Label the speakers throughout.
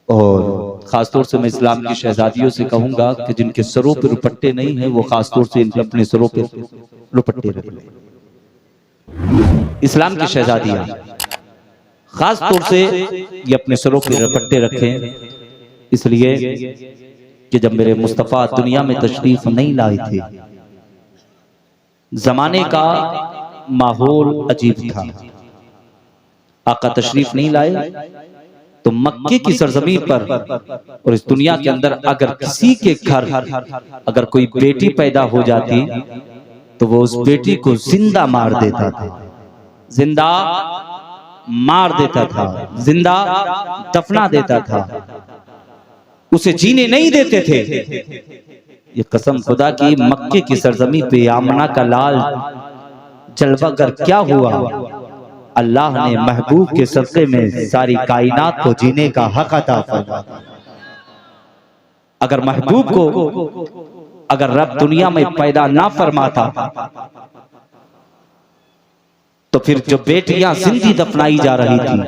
Speaker 1: اور خاص طور سے میں اسلام کی شہزادیوں سے کہوں گا کہ جن کے سروں پہ دوپٹے نہیں ہیں وہ خاص طور سے اپنے سروں پہ دوپٹے رکھ لیں۔ اسلام کی شہزادیاں خاص طور سے یہ اپنے سروں پہ دوپٹے رکھیں، اس لیے کہ جب میرے مصطفیٰ دنیا میں تشریف نہیں لائے تھے، زمانے کا ماحول عجیب تھا۔ آقا تشریف نہیں لائے تو مکے کی سرزمین پر اور اس دنیا کے اندر اگر کسی کے گھر اگر کوئی بیٹی پیدا ہو جاتی تو وہ اس بیٹی کو زندہ مار دیتا تھا، زندہ مار دیتا تھا، زندہ دفنا دیتا تھا، اسے جینے نہیں دیتے تھے۔ یہ قسم خدا کی مکے کی سرزمین پہ آمنہ کا لال جلوہ گر کیا ہوا؟ اللہ نے محبوب کے صدقے میں ساری کائنات کو جینے کا حق عطا فرمایا۔ اگر محبوب کو اگر رب دنیا میں پیدا نہ فرماتا تو پھر جو بیٹیاں زندہ دفنائی جا رہی تھی،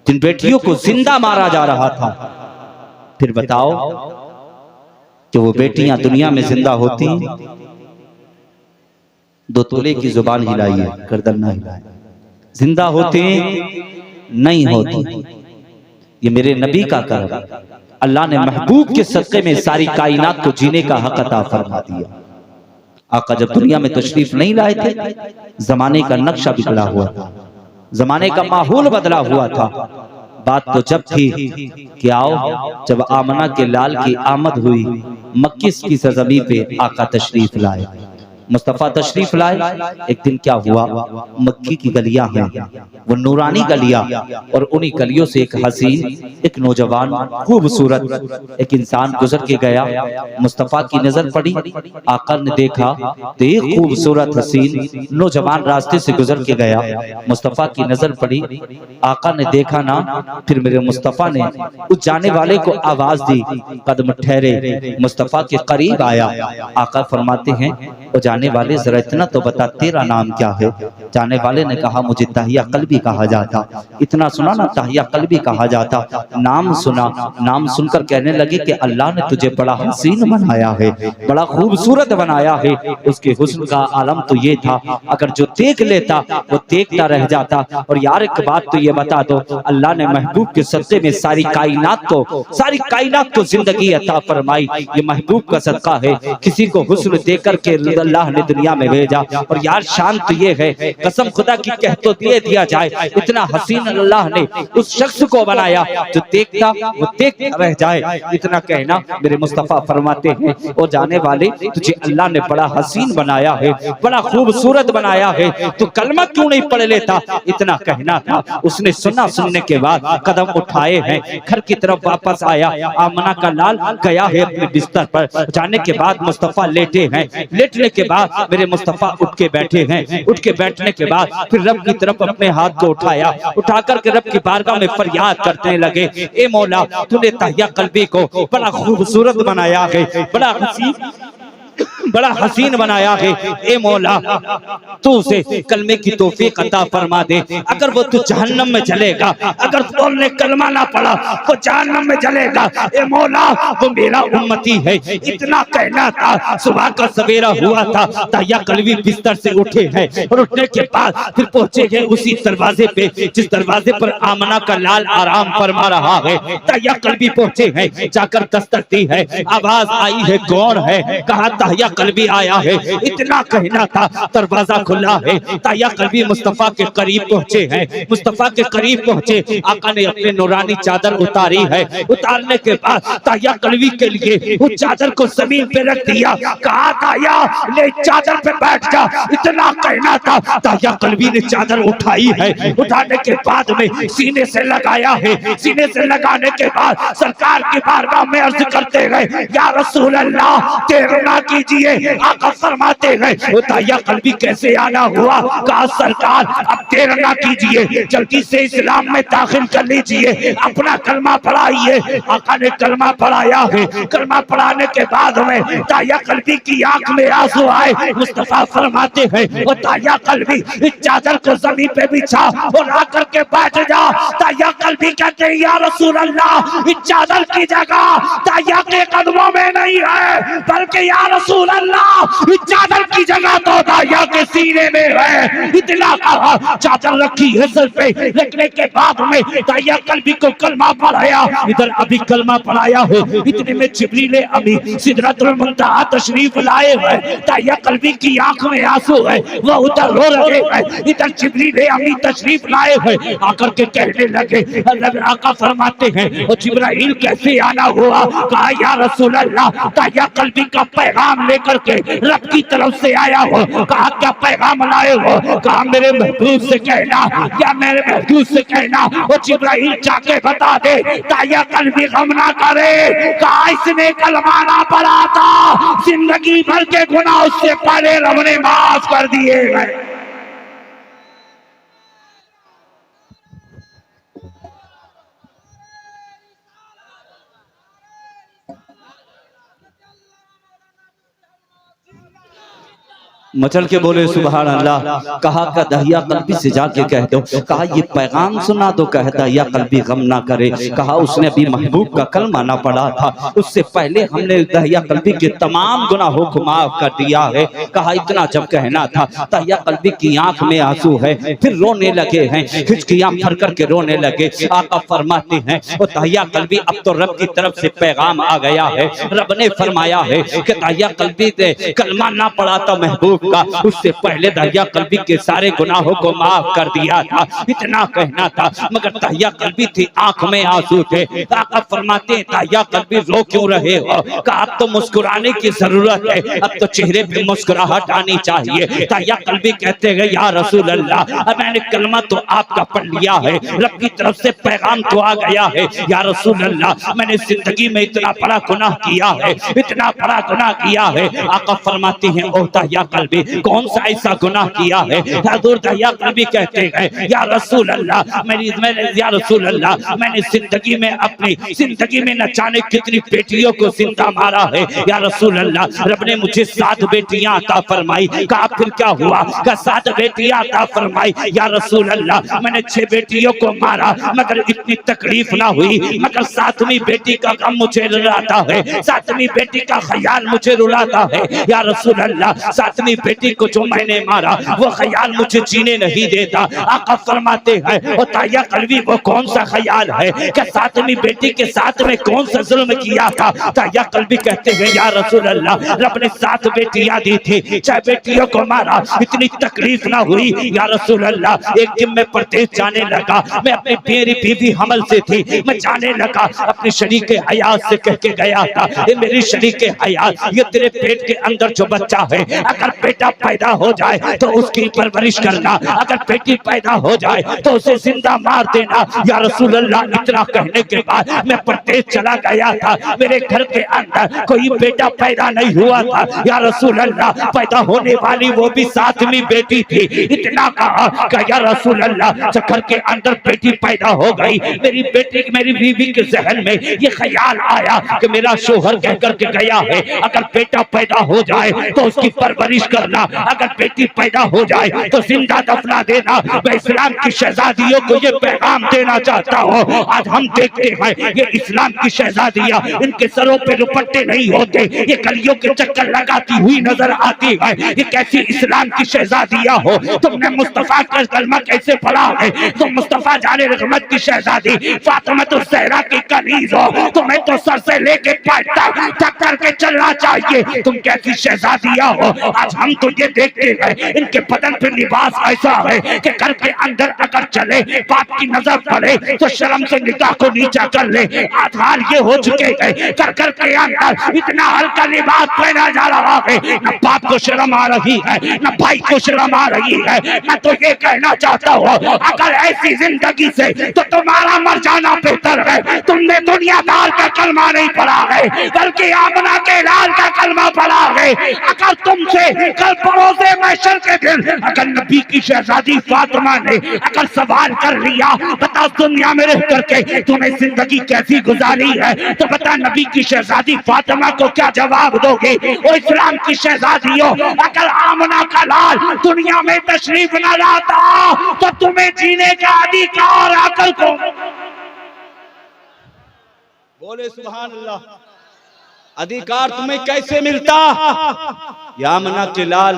Speaker 1: جن بیٹیوں کو زندہ مارا جا رہا تھا، پھر بتاؤ کہ وہ بیٹیاں دنیا میں زندہ ہوتی؟ دو تولے کی زبان ہلائیے، گردن نہ ہلائیے، زندہ ہوتے نہیں ہوتی۔ یہ میرے نبی کا کرم، اللہ نے محبوب کے صدقے میں ساری کائنات کو جینے کا حق عطا فرما دیا۔ آقا جب دنیا میں تشریف نہیں لائے تھے، زمانے کا نقشہ بگڑا ہوا تھا، زمانے کا ماحول بدلا ہوا تھا۔ بات تو جب تھی کہ آؤ، جب آمنہ کے لال کی آمد ہوئی، مکہ کی سرزمین پہ آقا تشریف لائے، مصطفیٰ تشریف لائے۔ ایک دن کیا ہوا؟ مکہ کی گلیاں ہیں، وہ نورانی گلیاں، اور انہی گلیوں سے ایک حسین، ایک نوجوان خوبصورت ایک انسان گزر کے گیا۔ مصطفیٰ کی نظر پڑی، آقا نے دیکھا تو ایک خوبصورت حسین نوجوان راستے سے گزر کے گیا۔ مصطفیٰ کی نظر پڑی، آقا نے دیکھا نا، پھر میرے مصطفیٰ نے اس جانے والے کو آواز دی، قدم ٹھہرے، مصطفیٰ کے قریب آیا۔ آقا فرماتے ہیں وہ جانے والے ذرا اتنا تو بتا تیرا نام کیا ہے؟ جانے والے نے کہا مجھے تہیہ قلبی کہا جاتا۔ اتنا سنا نا تہیہ قلبی کہا جاتا، نام سنا، نام سن کر کہنے لگے کہ اللہ نے تجھے بڑا حسین بنایا ہے، بڑا خوبصورت بنایا ہے۔ اس کے حسن کا عالم تو یہ تھا اگر جو دیکھ لیتا وہ دیکھتا رہ جاتا۔ اور یار ایک بات تو یہ بتا دو، اللہ نے محبوب کے صدقے میں ساری کائنات کو زندگی عطا فرمائی، یہ محبوب کا صدقہ ہے۔ کسی کو حسن دے کر کے اللہ نے دنیا میں بھیجا، اور یار شان تو یہ ہے، قسم خدا کی کہہ تو دیا جائے، اتنا حسین اللہ نے اس شخص کو بنایا جو دیکھتا وہ دیکھتا رہ جائے۔ اتنا کہنا میرے مصطفیٰ فرماتے ہیں او جانے والے تجھے اللہ نے بڑا حسین بنایا ہے، بڑا خوبصورت بنایا ہے، تو کلمہ کیوں نہیں پڑھ لیتا؟ اتنا کہنا تھا۔ اس نے سنا، سننے کے بعد قدم اٹھائے ہیں، گھر کی طرف واپس آیا۔ آمنہ کا لال گیا ہے اپنے بستر پر، جانے کے بعد مصطفیٰ لیٹے ہیں، لیٹنے کے بعد میرے مصطفیٰ اٹھ کے بیٹھے ہیں، اٹھ کے بیٹھنے کے بعد پھر رب کی طرف اپنے ہاتھ کو اٹھایا، اٹھا کر کے رب کی بارگاہ میں فریاد کرنے لگے، اے مولا تو نے تہیہ قلبی کو بڑا خوبصورت بنایا ہے، بڑا حسین بنایا ہے، اے مولا تو اسے کلمے کی توفیق عطا فرما دے۔ اگر وہ تو جہنم میں جلے گا، اگر تو نے کلمہ نہ پڑھا وہ جہنم میں جلے گا، اے مولا وہ میرا امتی ہے۔ اتنا کہنا تھا، صبح کا سویرا ہوا تھا، تہیہ قلبی بستر سے اٹھے ہیں، اور اٹھنے کے بعد پھر پہنچے گئے اسی دروازے پہ جس دروازے پر آمنہ کا لال آرام فرما رہا ہے۔ تہیہ قلبی پہنچے ہیں، جا کر دستک دی ہے، آواز آئی ہے کون ہے؟ کہا تہیہ قلبی آیا ہے۔ اتنا کہنا تھا، دروازہ کھلا ہے، تہیہ قلبی مصطفیٰ کے قریب پہنچے ہیں، مصطفیٰ کے قریب پہنچے، آقا نے اپنے نورانی چادر اتاری ہے، اتارنے کے بعد تہیہ قلبی کے لیے اس چادر کو زمین پہ رکھ دیا، کہا تہیہ لے چادر پہ بیٹھ جا۔ اتنا کہنا تھا، تہیہ قلبی نے چادر اٹھائی ہے، اٹھانے کے بعد میں سینے سے لگایا ہے، سینے سے لگانے کے بعد سرکار کی بارگاہ میں عرض کرتے گئے یا رسول اللہ تیرنا کیجئے۔ آقا فرماتے ہیں اتحیہ قلبی کیسے آنا ہوا؟ کہا سرکار اب دیر نہ کیجئے، جلدی سے اسلام میں داخل کر لیجئے، اپنا کلمہ پڑھائیے۔ آقا نے کلمہ پڑھایا ہے، کلمہ پڑھانے کے بعد میں اتحیہ قلبی کی آنکھ میں آنسو آئے۔ مصطفیٰ فرماتے ہیں اتحیہ قلبی اس چادر کو زمین پہ بچھا اور آ کر کے بیٹھ جا۔ اتحیہ قلبی کہتے ہیں یا رسول اللہ اس چادر کی جگہ اتحیہ کے قدموں میں نہیں ہے، بلکہ یا رسول اللہ اس چادر کی جگہ تو اتحیہ کے سینے میں ہے۔ اتنا کہا، چادر رکھی ہے سر پہ، رکھنے کے بعد میں اتحیہ قلبی کو کلمہ پڑھایا۔ ادھر ابھی کلمہ پڑھایا ہے، اتنے میں جبریل امین سدرۃ المنتہا تشریف لائے ہیں۔ اتحیہ قلبی کی آنکھ میں آنسو ہے، وہ ادھر رو رہے ہیں، ادھر جبریل امین تشریف لائے ہیں۔ آ کر کے کہنے لگے، آقا فرماتے ہیں اور جبرائیل کیسے آنا ہوا؟ کہا یا رسول اللہ اتحیہ قلبی کا پیغام لے کر کے رب کی طرف سے آیا ہو۔ کہا کیا پیغام لائے ہو؟ کہا میرے محبوب سے کہنا، کیا میرے محبوب سے کہنا وہ جبرائیل جا کے بتا دے اتحیہ قلبی غم نہ کرے۔ کہا اس نے کلمہ نہ پڑھا تھا، زندگی بھر کے گناہ اس سے پہلے رب نے معاف کر دیے گئے۔ مچل کے بولے سبحان اللہ۔ کہا کہ دہیا قلبی سے جا کے کہہ دو، کہا یہ پیغام سنا دو کہ دہیا قلبی غم نہ کرے۔ کہا اس نے ابھی محبوب کا کلمہ نہ پڑھا تھا، اس سے پہلے ہم نے دہیا قلبی کے تمام گناہوں کو معاف کر دیا ہے۔ کہا اتنا جب کہنا تھا، دہیا قلبی کی آنکھ میں آنسو ہے، پھر رونے لگے ہیں، ہچکیاں پھر کر کے رونے لگے۔ آقا فرماتے ہیں وہ دہیا قلبی اب تو رب کی طرف سے پیغام آ گیا ہے، رب نے فرمایا ہے کہ دہیا قلبی نے کلمہ نہ پڑھا تھا محبوب کا، اس سے پہلے دہیا قلبی کے سارے گناہوں کو معاف کر دیا تھا۔ اتنا کہنا تھا مگر دہیا قلبی تھی، آنکھ میں آنسو تھے۔ آقا فرماتے ہیں دہیا قلبی رو کیوں رہے ہو؟ کہا اب تو مسکرانے کی ضرورت ہے، اب تو چہرے پہ مسکراہٹ آنی چاہیے۔ دہیا قلبی کہتے ہیں یا رسول اللہ میں نے کلمہ تو آپ کا پڑھ لیا ہے، رب کی طرف سے پیغام تو آ گیا ہے، یا رسول اللہ میں نے زندگی میں اتنا بڑا گناہ کیا ہے، اتنا بڑا گناہ کیا ہے۔ آقا فرماتے ہیں او دہیا قلبی کون سا ایسا گناہ کیا ہے؟ حضور دہیا قلبی کہتے ہیں یا رسول اللہ یا رسول اللہ میں نے زندگی میں اپنی زندگی میں نہ جانے کتنی بیٹیوں کو زندہ مارا ہے، یا رسول اللہ رب نے مجھے 7 بیٹیاں عطا فرمائی۔ کہا پھر کیا ہوا؟ کہا 7 بیٹیاں عطا فرمائی، یا رسول اللہ میں نے 6 بیٹیوں کو مارا مگر اتنی تکلیف نہ ہوئی، مگر 7ویں بیٹی کا غم مجھے رلاتا ہے، 7ویں بیٹی کا خیال مجھے رلاتا ہے، یا رسول اللہ 7ویں بیٹی کو جو میں نے مارا وہ خیال مجھے جینے نہیں دیتا۔ آقا فرماتے ہیں اور دہیا قلبی وہ کون سا خیال ہے کہ 7ویں بیٹی کے ساتھ میں کون سا ظلم کیا تھا؟ دہیا قلبی کہتے ہیں یا رسول اللہ رب نے 7 بیٹیاں دی تھی، 6 بیٹیوں کو مارا، اتنی تکلیف نہ ہوئی، یا رسول اللہ ایک دن میں پردیس جانے لگا، میں اپنی میری بیوی حمل سے تھی، میں جانے لگا اپنی شریک حیات سے کہہ کے گیا تھا اے میری شریک حیات یہ تیرے پیٹ کے اندر جو بچہ ہے اگر بیٹا پیدا ہو جائے تو اس کی پرورش کرنا، اگر بیٹی پیدا ہو جائے تو اسے زندہ مار دینا۔ یا رسول اللہ اتنا کہنے کے بعد میں پردیس چلا گیا تھا، میرے گھر کے اندر کوئی بیٹا پیدا نہیں ہوا تھا، یا رسول اللہ پیدا ہونے والی وہ بھی 7ویں بیٹی تھی۔ اتنا کہا کہ یا رسول اللہ جب گھر کے اندر بیٹی پیدا ہو گئی، میری بیٹی میری بیوی کے ذہن میں یہ خیال آیا کہ میرا شوہر کہہ کر کے گیا ہے اگر بیٹا پیدا ہو جائے تو اس کی پرورش کرنا، اگر بیٹی پیدا ہو جائے تو زندہ دفنا دینا۔ میں اسلام کی شہزادیوں کو یہ پیغام دینا چاہتا ہوں، آج ہم دیکھتے ہیں یہ اسلام کی شہزادیاں ان کے سروں پہ دوپٹے نہیں ہوتے، یہ گلیوں کے چکر لگاتی ہوئی نظر آتی ہے، یہ کیسی اسلام کی شہزادیاں ہو؟ تم نے مصطفیٰ کا کلمہ کیسے پڑھا ہے؟ تم مصطفیٰ جان رحمت کی شہزادی فاطمہ الزہرا کی کنیز ہو، تمہیں تو سر سے لے کے پیر تک تھک کر کے چلنا چاہیے، تم کیسی شہزادیاں ہو؟ آج ہم تو یہ دیکھتے ہیں ان کے بدن پہ لباس ایسا ہے کہ گھر کے اندر اگر چلے باپ کی نظر پڑے تو شرم سے نگاہ کو نیچا کر لے۔ آج حال یہ ہو چکے ہیں گھر کے اندر اتنا ہلکا لباس پہنا جا رہا ہے، نہ باپ کو شرم آ رہی ہے نہ بھائی کو شرم آ رہی ہے۔ میں تو یہ کہنا چاہتا ہوں اگر ایسی زندگی سے تو تمہارا مر جانا بہتر ہے۔ تم نے دنیا دار کا
Speaker 2: کلمہ نہیں پڑھا ہے بلکہ آمنہ کے لال کا کلمہ پڑھا ہے۔ اگر تم سے کل بروز محشر کے دن اگر نبی کی شہزادی فاطمہ نے اگر سوال کر لیا بتا دنیا میں رہ کر کے تو نے زندگی کیسی گزاری ہے، تو بتا نبی کی شہزادی فاطمہ کو کیا جواب دو گے؟ وہ اسلام کی شہزادیوں اگر آمنہ کا لال دنیا میں تشریف نہ لاتا تو تمہیں جینے کا ادھیکار عقل کو
Speaker 3: بولے سبحان اللہ، ادھیکار تمہیں کیسے ملتا؟ یا آمنہ کے لال،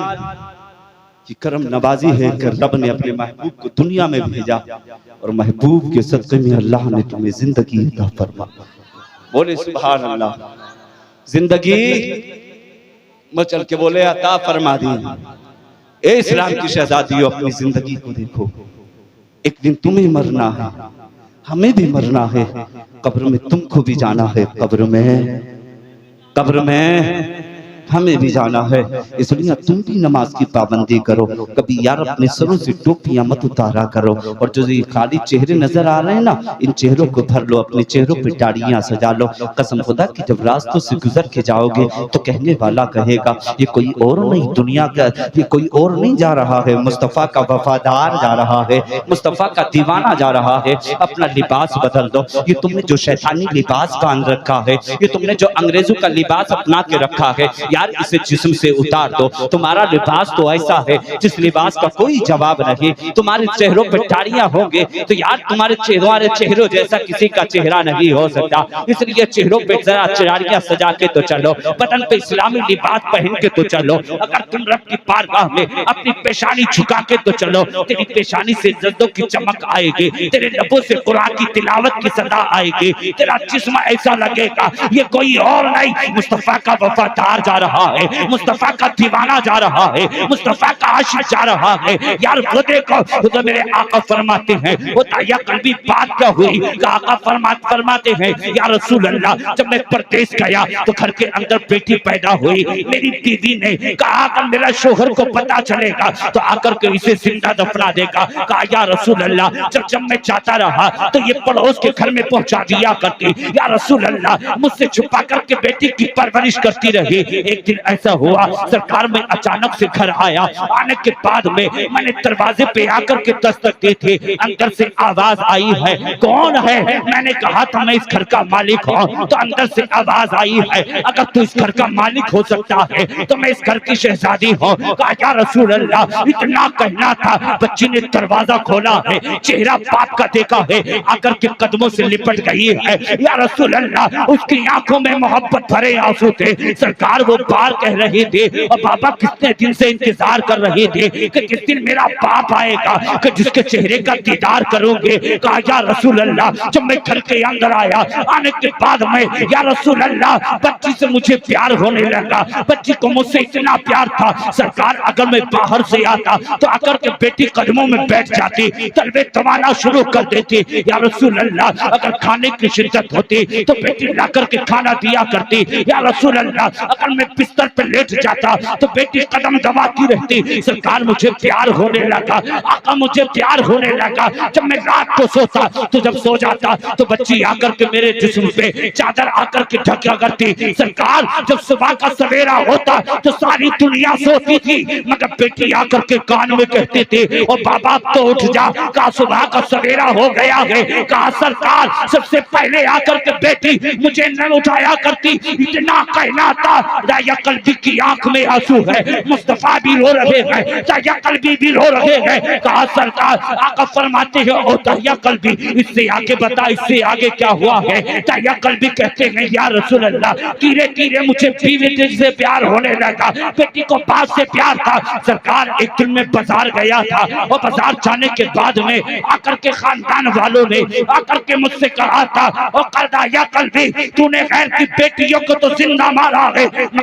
Speaker 3: یہ کرم نوازی ہے کہ رب نے اپنے محبوب کو دنیا میں بھیجا اور محبوب کے صدقے میں اللہ نے تمہیں زندگی عطا فرما۔ بولے سبحان اللہ، زندگی مچل کے بولے عطا فرما دی۔ اے اسلام کی شہزادیوں اپنی زندگی کو دیکھو، ایک دن تمہیں مرنا ہے، ہمیں بھی مرنا ہے، قبر میں تم کو بھی جانا ہے، قبر میں ہمیں بھی جانا ہے، اس لیے تم بھی نماز کی پابندی کرو، کبھی یار اپنے سروں سے ٹوپیاں مت اتارا کرو، اور جو یہ خالی چہرے نظر آ رہے ہیں نا ان چہروں کو بھر لو، اپنے چہروں پہ داڑیاں سجا لو۔ قسم خدا کی جب راستوں سے گزر کے جاؤ گے تو کہنے والا کہے گا یہ کوئی اور نہیں دنیا کا، یہ کوئی اور نہیں جا رہا ہے، مصطفیٰ کا وفادار جا رہا ہے، مصطفیٰ کا دیوانہ جا رہا ہے۔ اپنا لباس بدل دو، یہ تم نے جو شیطانی لباس باندھ رکھا ہے، یہ تم نے جو انگریزوں کا لباس اپنا کے رکھا ہے، یار اسے جسم سے اتار دو۔ تمہارا لباس تو ایسا ہے جس لباس کا کوئی جواب نہیں، تمہارے چہروں پہ داڑیاں ہوں گے تو یار تمہارے چہروں جیسا کسی کا چہرہ نہیں ہو سکتا، اس لیے چہروں پہ ذرا داڑیاں سجا کے تو چلو، بدن پہ اسلامی لباس پہن کے تو چلو۔ اگر تم رب کی بارگاہ میں اپنی پیشانی جھکا کے تو چلو، تیری پیشانی سے جلدوں کی چمک آئے گی، تیرے لبوں سے قرآن کی تلاوت کی صدا آئے گی، تیرا جسم ایسا لگے گا یہ کوئی اور نہیں مصطفیٰ کا وفادار جا رہا ہے، مصطفیٰ کا دیوانہ جا رہا ہے، مصطفیٰ کا عاشق جا رہا ہے۔ یار وہ دیکھو تو میرے آقا فرماتے ہیں وہ یا قلبی بات کیا ہوئی کہ آقا فرماتے ہیں یا رسول اللہ جب میں پردیس گیا تو گھر کے اندر بیٹی پیدا ہوئی، میری بیوی نے کہا کہ میرا شوہر کو پتا چلے گا تو آ کر کے اسے زندہ دفنا دے گا۔ کہا یا رسول اللہ جب میں چاہتا رہا تو یہ پڑوس کے گھر میں پہنچا دیا کرتی، یا رسول اللہ مجھ سے چھپا کر کے بیٹی کی پرورش کرتی رہی۔ ایک دن ایسا ہوا سرکار میں اچانک سے گھر آیا، آنے کے بعد میں نے دروازے پہ آ کر کے دستک دی تھی، اندر سے آواز آئی ہے کون ہے؟ میں نے کہا تھا میں اس گھر کا مالک ہوں، تو اندر سے آواز آئی ہے اگر تو اس گھر کا مالک ہو سکتا ہے تو میں اس گھر کی شہزادی ہوں۔ کہا یا رسول اللہ اتنا کہنا تھا، بچی نے دروازہ کھولا ہے، چہرہ باپ کا دیکھا ہے، آ کر کے قدموں سے لپٹ گئی ہے۔ یا رسول اللہ اس کی آنکھوں میں محبت بھرے آنسو تھے، سرکار وہ بار کہہ رہے تھے اور بابا کتنے دن سے انتظار کر رہے تھے کہ جس دن میرا باپ آئے گا کہ جس کے چہرے کا دیدار کروں گے۔ کہا یا رسول اللہ جب میں گھر کے اندر آیا، آنے کے بعد میں یا رسول اللہ بچی سے مجھے پیار ہونے لگا، بچی کو مجھ سے اتنا پیار تھا سرکار اگر میں باہر سے آتا تو آ کر کے بیٹی قدموں میں بیٹھ جاتی، طلبے توانا شروع کر دیتی۔ یا رسول اللہ اگر کھانے کی شدت ہوتی تو بیٹی لا کر کے کھانا دیا کرتی۔ یا رسول اللہ اگر میں بستر پہ لیٹ جاتا تو بیٹی قدم دباتی رہتی۔ سرکار مجھے پیار ہونے لگا، آقا مجھے پیار ہونے لگا۔ جب میں رات کو سوتا تو جب سو جاتا تو بچی آ کر کے میرے جسم پہ چادر آ کر کے ڈھکا کرتی۔ سرکار جب صبح کا سویرا ہوتا تو ساری دنیا سوتی تھی مگر بیٹی آ کر کے کان میں کہتے تھے اور بابا تو اٹھ جا، کہا صبح کا سویرا ہو گیا ہے۔ کہا سرکار سب سے پہلے آ کر کے بیٹی مجھے نہ اٹھایا کرتی، اتنا کہنا تھا یا قلبی کی آنکھ میں آنسو ہے، مصطفیٰ بھی رو رہے ہیں، یا قلبی بھی رو رہے ہیں۔ کہا سرکار آقا فرماتے ہیں او یا قلبی اس سے آگے بتا، اس سے آگے کیا ہوا ہے؟ یا قلبی کہتے ہیں یا رسول اللہ دھیرے دھیرے مجھے بیوی سے پیار ہونے لگا، بیٹی کو باپ سے پیار تھا۔ سرکار ایک دن میں بازار گیا تھا اور بازار جانے کے بعد میں آ کر کے خاندان والوں نے آ کر کے مجھ سے کہا تھا اور کہا یا قلبی تو نے غیر کی بیٹیوں کو تو زندہ مارا ہے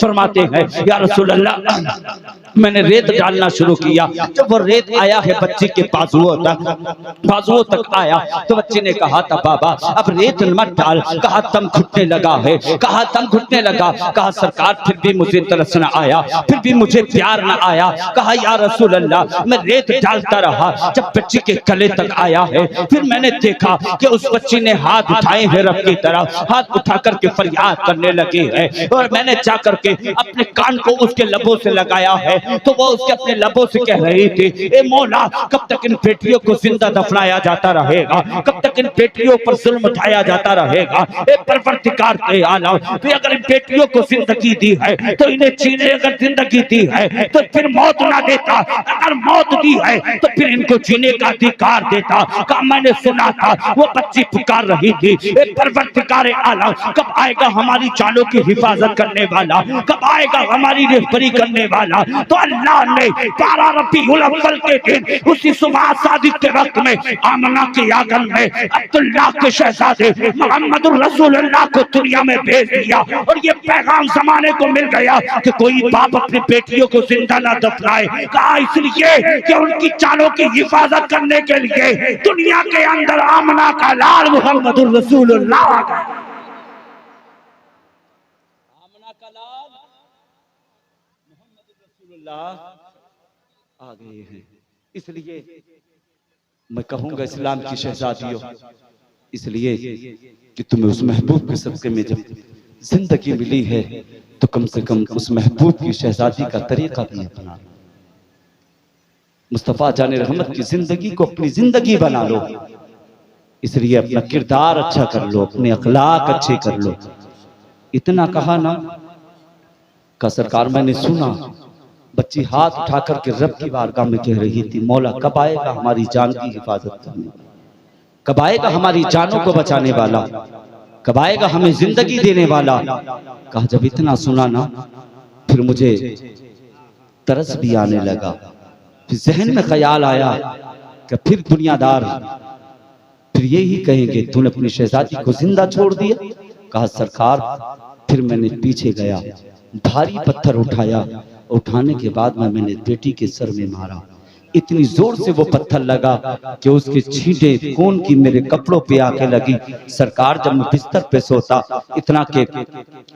Speaker 1: فرماتے ہیں یا رسول اللہ میں نے ریت ڈالنا شروع کیا، جب وہ ریت آیا ہے بچی کے بازوؤں تک آیا تو بچے نے کہا تھا بابا اب ریت مت ڈال، کہا تم گھٹنے لگا ہے، کہا تم گھٹنے لگا، کہا سرکار پھر بھی مجھے ترس نہ آیا، پھر بھی مجھے پیار نہ آیا، کہا یا رسول اللہ میں ریت ڈالتا رہا، جب بچی کے گلے تک آیا ہے پھر میں نے دیکھا کہ اس بچی نے ہاتھ اٹھائے ہیں رب کی طرف، ہاتھ اٹھا کر کے فریاد کرنے لگی ہے، اور میں نے جا کر کے اپنے کان کو اس کے لبوں سے لگایا ہے تو وہ اس کے اپنے لبوں سے کہہ رہی تھی اے مولا کب تک ان بیٹیوں کو زندہ دفنایا جاتا رہے گا، کب تک ان بیٹیوں پر ظلم اٹھایا جاتا رہے گا، اے پروردگار کے عالم بھی اگر ان بیٹیوں کو زندگی دی ہے تو انہیں جینے، اگر زندگی دی ہے تو پھر موت نہ دیتا، اگر موت دی ہے تو پھر ان کو جینے کا ادھیکار دیتا۔ کہا میں نے سنا تھا وہ بچی پکار رہی تھی اے پروردگار عالم کب آئے گا ہماری جانوں کی حفاظت کرنے والا، کب آئے گا ہماری رہبری کرنے والا، تو اللہ نے 12 ربیع الاول کے دن اسی صبح صادق کے وقت میں آمنہ کے آنگن میں عبداللہ کے شہزادے محمد الرسول اللہ کو دنیا میں بھیج دیا، اور یہ پیغام زمانے کو مل گیا کہ کوئی باپ اپنی بیٹیوں کو زندہ نہ دفنائے، کہا اس لیے کہ ان کی جانوں کی حفاظت کرنے کے لیے دنیا کے اندر آمنہ کا لال محمد الرسول اللہ آ گیا۔ آمنہ کا لال محمد الرسول اللہ آ گئے ہیں، اس لیے میں کہوں گا اسلام کی شہزادیوں، اس لیے کہ تمہیں اس محبوب کے صدقے میں جب زندگی ملی ہے تو کم سے کم اس محبوب کی شہزادی کا طریقہ بھی اپنا، مصطفیٰ جان رحمت کی زندگی کو اپنی زندگی بنا لو، اس لیے اپنا کردار اچھا کر لو، اپنے اخلاق اچھے کر لو۔ اتنا کہا نا کہ سرکار میں نے سنا بچی ہاتھ اٹھا کر کے رب کی بارگاہ میں کہہ رہی تھی مولا کب آئے گا ہماری جان کی حفاظت کرنے، کب آئے گا ہماری جانوں کو بچانے والا، کب آئے گا ہمیں زندگی دینے والا۔ کہا جب اتنا سنا نا پھر مجھے ترس بھی آنے لگا، پھر ذہن میں خیال آیا کہ پھر دنیا دار پھر یہی کہیں گے تو نے اپنی شہزادی کو زندہ چھوڑ دیا۔ کہا سرکار پھر میں نے پیچھے گیا، بھاری پتھر اٹھایا، اٹھانے کے بعد میں نے بیٹی کے سر میں مارا، اتنی زور سے وہ پتھر لگا کہ اس کے چھینٹیں خون کی میرے کپڑوں پہ آ کے لگی۔ سرکار جب میں بستر پہ سوتا اتنا کہ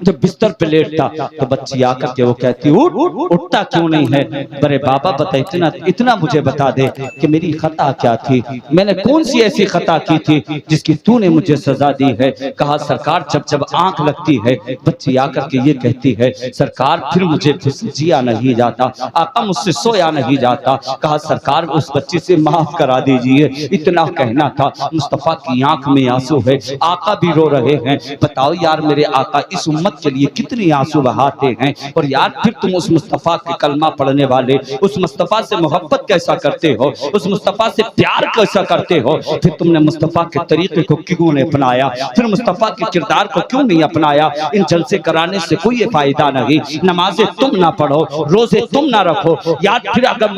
Speaker 1: جب بستر پہ لیٹتا تو بچی آ کر کے وہ کہتی اٹھتا کیوں نہیں ہے، برے بابا بتا اتنا مجھے بتا دے کہ میری خطا کیا تھی، میں نے کون سی ایسی خطا کی تھی جس کی تو نے مجھے سزا دی ہے۔ کہا سرکار جب آنکھ لگتی ہے بچی آ کر کے یہ کہتی ہے سرکار پھر مجھے جیا نہیں جاتا، آقا مجھ سے سویا نہیں جاتا۔ کہا سرکار اس بچی سے معاف کرا دیجئے، اتنا کہنا تھا۔ مصطفیٰ کی آنکھ میں آنسو ہے، آقا بھی رو رہے ہیں، بتاؤ یار میرے آقا اس امت کے لیے کتنی آنسو بہاتے ہیں، اور یار پھر تم اس مصطفیٰ کے کلمہ پڑھنے والے اس مصطفیٰ سے محبت کیسا کرتے ہو، اس مصطفیٰ سے پیار کیسا کرتے ہو، پھر تم نے مصطفیٰ کے طریقے کو کیوں نہیں اپنایا، پھر مصطفیٰ کے کردار کو کیوں نہیں اپنایا۔ ان جلسے کرانے سے کوئی فائدہ نہیں، نمازیں تم نہ پڑھو، روزے تم نہ رکھو، یاد پھر اگر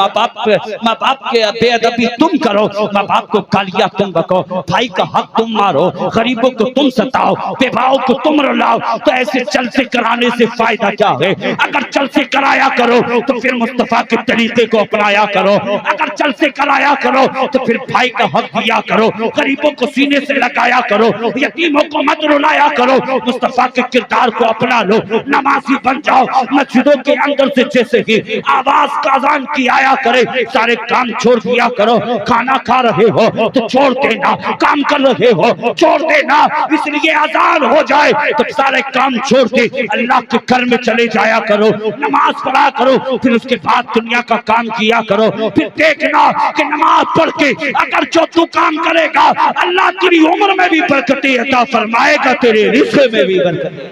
Speaker 1: ماں باپ کے بے ادبی تم کرو، ماں باپ کو گالیاں تم بکو، بھائی کا حق تم مارو، غریبوں کو تم ستاؤ، بیواؤں کو تم رلاؤ، تو ایسے جلسے کرانے سے فائدہ کیا ہے؟ اگر جلسے کرایا کرو تو پھر مصطفیٰ کے طریقے کو اپنایا کرو، اگر جلسے کرایا کرو تو پھر بھائی کا حق دیا کرو، غریبوں کو سینے سے لگایا کرو، یتیموں کو مت رلایا کرو، مصطفیٰ کے کردار کو اپنا لو، نمازی بن جاؤ۔ مسجدوں کے اندر سے جیسے ہی آواز کا اذان کی آیا کرے سارے کام چھوڑ دیا کرو، کھانا کھا رہے ہو تو چھوڑ دینا، کام کر رہے ہو چھوڑ دینا، اس لیے اذان ہو جائے تو سارے کام چھوڑ دے اللہ کے گھر میں چلے جایا کرو، نماز پڑھا کرو، پھر اس کے بعد دنیا کا کام کیا کرو، پھر دیکھنا کہ نماز پڑھ کے اگر جو تو کام کرے گا اللہ تیری عمر میں بھی برکتیں عطا فرمائے گا، تیرے رزق میں بھی برکتیں۔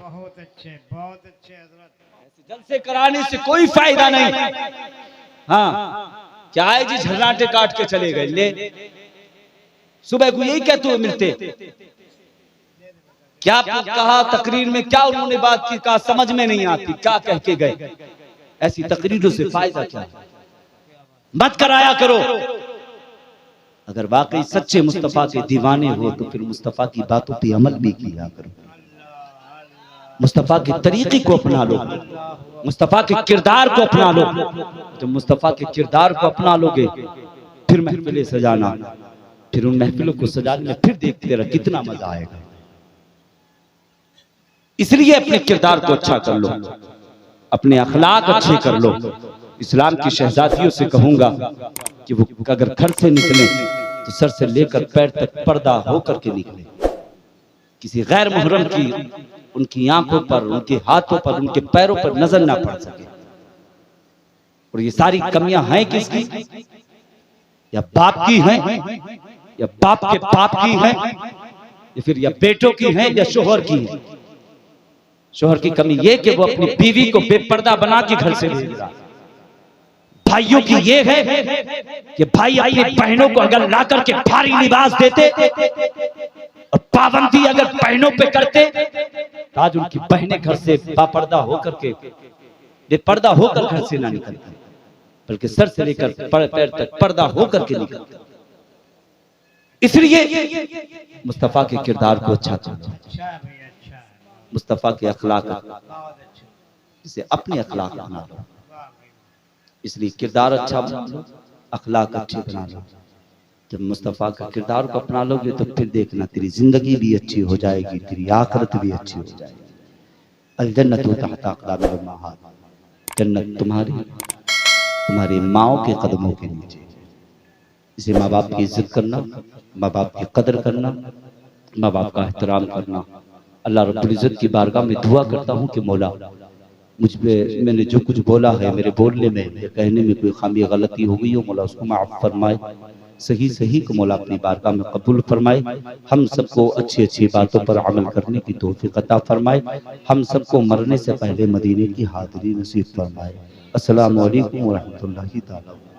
Speaker 2: بہت اچھے حضرت،
Speaker 1: جلسے کرانے سے کوئی فائدہ نہیں۔ ہاں کیا ہے جی جھرناٹے کاٹ کے چلے گئے، لے صبح کو یہی کہتے ہوئے ملتے، کیا کہا تقریر میں، کیا انہوں نے بات کی، کہا سمجھ میں نہیں آتی، کیا کہہ کے گئے۔ ایسی تقریروں سے فائدہ کیا ہے؟ مت کرایا کرو۔ اگر واقعی سچے مصطفیٰ کے دیوانے ہو تو پھر مصطفیٰ کی باتوں پہ عمل بھی کیا کرو۔
Speaker 3: مصطفیٰ کے طریقے کو اپنا لو، مصطفیٰ کے کردار کو اپنا لو. جب مصطفیٰ کے کردار کو اپنا لو گے پھر محفلیں سجانا، پھر ان محفلوں کو سجانے میں پھر دیکھتے رہ کتنا مزہ آئے گا. اس لیے اپنے کردار کو اچھا کر لو، اپنے اخلاق اچھے کر لو. اسلام کی شہزادیوں سے کہوں گا کہ وہ اگر گھر سے نکلیں تو سر سے لے کر پیر تک پردہ ہو کر کے نکلیں. کسی غیر محرم کی ان کی آنکھوں پر، ان کے ہاتھوں پر، ان کے پیروں پر نظر نہ پڑ سکے. اور یہ ساری کمیاں ہیں کس کی؟ یا باپ کی ہیں، یا باپ کے باپ کی ہیں، یا پھر یا بیٹوں کی ہیں، یا شوہر کی ہیں. شوہر کی کمی یہ کہ وہ اپنی بیوی کو بے پردہ بنا کے گھر سے بھیج رہا. بھائیوں کی یہ ہے کہ بھائی اپنی بہنوں کو اگر لا کر کے بھاری لباس دیتے اور پابندی اگر بہنوں پہ کرتے تو آج ان کی بہنیں گھر سے با پردہ ہو کر کے، بے پردہ ہو کر گھر سے نہ نکلتی، بلکہ سر سے لے کر پیر تک پردہ ہو کر کے نکلتے. اس لیے مصطفیٰ کے کردار کو اچھا کرو، مصطفیٰ کے اخلاق اسے اپنے اخلاق بنا لو. اس لیے کردار اچھا بنا لو، اخلاق اچھے بنا لو. جب مصطفیٰ کا کردار کو اپنا لو گے تو پھر دیکھنا تیری زندگی بھی اچھی ہو جائے گی، تیری آخرت بھی اچھی ہو جائے گی. الجنت تحت اقدام الامہات، جنت تمہاری ماؤں کے قدموں کے نیچے. اسے ماں باپ کی عزت کرنا، ماں باپ کی قدر کرنا، ماں باپ کا احترام کرنا. اللہ رب العزت کی بارگاہ میں دعا کرتا ہوں کہ مولا مجھ پہ میں نے جو کچھ بولا ہے، میرے بولنے میں یا کہنے میں کوئی خامی غلطی ہو گئی ہو، مولا اس کو معاف فرمائے. صحیح کو مولا اپنی بارگاہ میں قبول فرمائے. ہم سب کو اچھی باتوں پر عمل کرنے کی توفیق عطا فرمائے. ہم سب کو مرنے سے پہلے مدینے کی حاضری نصیب فرمائے. السلام علیکم ورحمۃ اللہ تعالی.